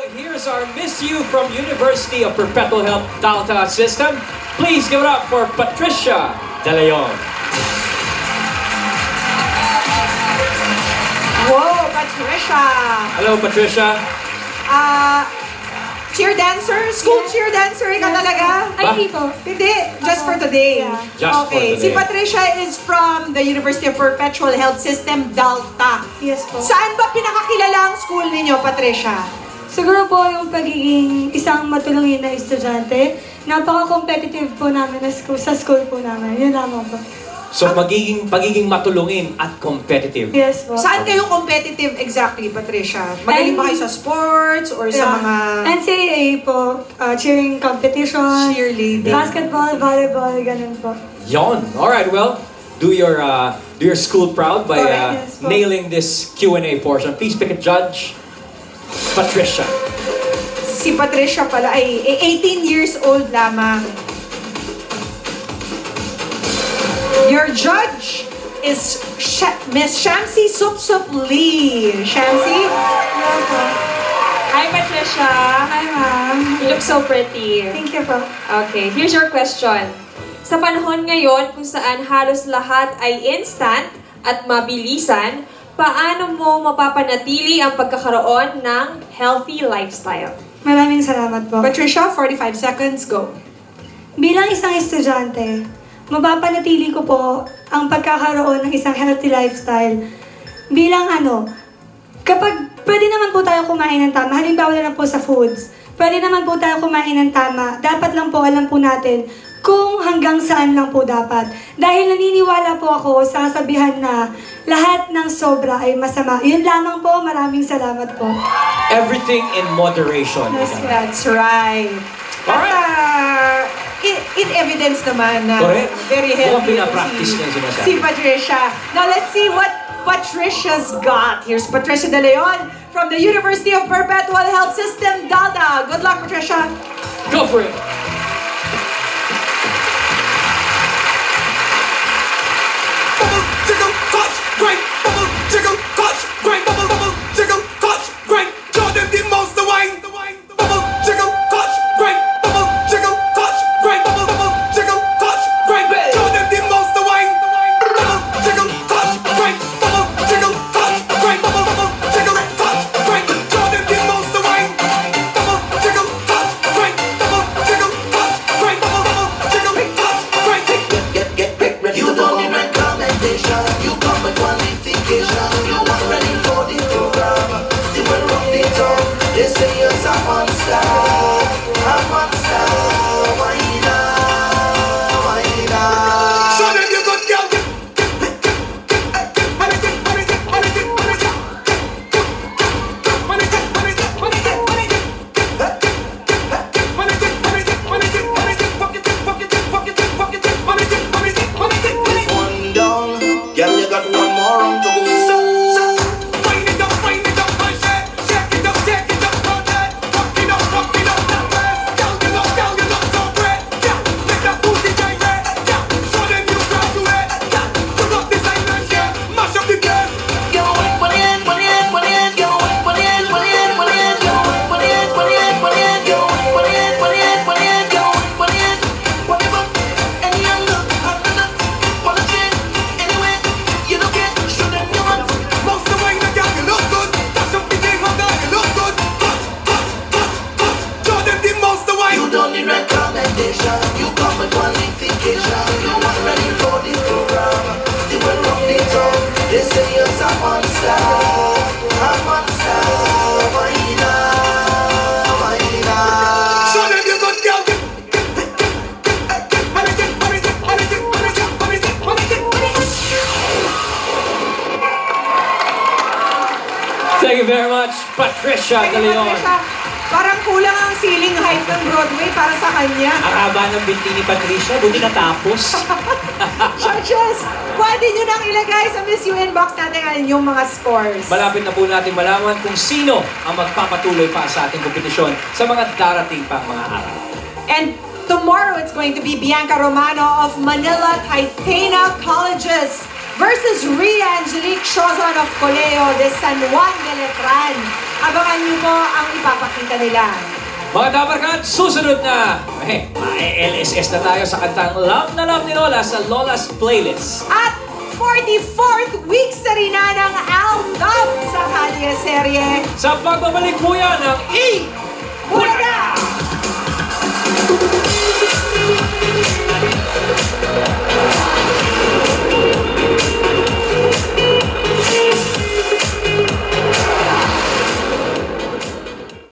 right, here's our Miss You from University of Perpetual Help Delta System. Please give it up for Patricia De Leon. Whoa, Patricia! Hello, Patricia. Cheer dancer? School cheer dancer ka talaga? Ay, hindi po. Hindi, just for today. Yeah. Just for Okay, today. si Patricia is from the University of Perpetual Health System, Delta. Yes po. Saan ba pinakakilala ang school ninyo, Patricia? Siguro po yung pagiging isang matulungin na estudyante. Napaka-competitive po namin sa school po namin. Yun lamang po. So, pagiging matulungin at competitive. Yes po. Saan kayo competitive exactly, Patricia? Magaling ba kayo sa sports or sa mga NCAA po, cheering competition, cheerleading? basketball, volleyball, ganun po. Yon. All right. Well, do your school proud by Yes, po. nailing this Q&A portion. Please pick a judge. Patricia. Si Patricia pala ay 18 years old lamang. Your judge is Miss Shamsi Supsup Lee. Shamsi? Hello po. Hi, Patricia. Hi, ma'am. You look so pretty. Thank you po. Okay, here's your question. Sa panahon ngayon kung saan halos lahat ay instant at mabilisan, paano mo mapapanatili ang pagkakaroon ng healthy lifestyle? Maraming salamat po. Patricia, 45 seconds, go. Bilang isang estudyante, mapapanatili ko po ang pagkakaroon ng isang healthy lifestyle. Bilang kapag pwede naman po tayo kumain ng tama, halimbawa na lang po sa foods, pwede naman po tayo kumain ng tama, dapat lang po alam po natin kung hanggang saan lang po dapat. Dahil naniniwala po ako sa kasabihan na lahat ng sobra ay masama. Yun lamang po, maraming salamat po. Everything in moderation. Yes, That's right. At in evidence naman na Correct. very Mukhang healthy pinapractice niya yung sinasabi. si Patricia. Now let's see what Patricia's got. Here's Patricia De Leon from the University of Perpetual Health System, Delta. Good luck, Patricia. Go for it. Bubble, jiggle, touch, grind. Bubble, jiggle, touch, grind. Bubble, bubble, jiggle, touch, grind. Show them the most the wine. Bubble, jiggle, touch, grind. Bubble, jiggle, touch, grind. Bubble, bubble, jiggle, touch, grind. Show them the most the wine. Bubble, jiggle, touch, grind. Bubble, jiggle, touch, grind. Bubble, bubble, jiggle, touch, grind. Show them the most the wine. Bubble, jiggle, touch, grind. Bubble, jiggle, touch, grind. Bubble, bubble, jiggle, touch, grind. Get ready. You don't need recommendation. You come with qualification. You are ready for the program. You will rock the town. They say you're a monster. A monster. Why not? Why not? Show them you good girl. One down. Girl, you got one more round to go. Wind it up, and shake it up, roll that. Rock it up, that way. Girl, you look so great. Yeah, make that booty shake, yeah. Show them you graduate. Yeah, you got this island, yeah. Mash up the place. Get away, money in, money in, money in. Get away, money in, money in, money in. Get away, money in, money in, money in. Get away, money in, money in, money in. Get away, money in. Whatever, any angle, wanna change, anyway, you look it, show them you want. Most the wine, girl, you look good. Dash up the game, girl, you look good. Touch. Show them the most the wine. You don't need recommendation. You come with qualification. You are ready for the program. You will rock the town. They say you're a monster. A monster. Why not? Why not? Show them you good girl. Thank you very much, Patricia De Thank you, Leon. Patricia. Parang kulang ang ceiling height ng Broadway para sa kanya. Ang haba ng binti ni Patricia, buti natapos. Judges, pwede nyo nang ilagay sa Miss You inbox natin ang inyong mga scores. Malapit na po natin malaman kung sino ang magpapatuloy pa sa ating kompetisyon sa mga darating pang mga araw. And tomorrow, it's going to be Bianca Romano of Manila Titana Colleges versus Rhea Angelique Siozon of Coleo de San Juan de Letran. Abangan niyo po ang ipapakita nila. Mga Dabarkad, susunod na, LSS na tayo sa kantang Love na Love ni Lola sa Lola's Playlist. At 44th week sa rin na ng Aldab sa Kalye Serye. Sa pagbabalik po yan ng Bulaga!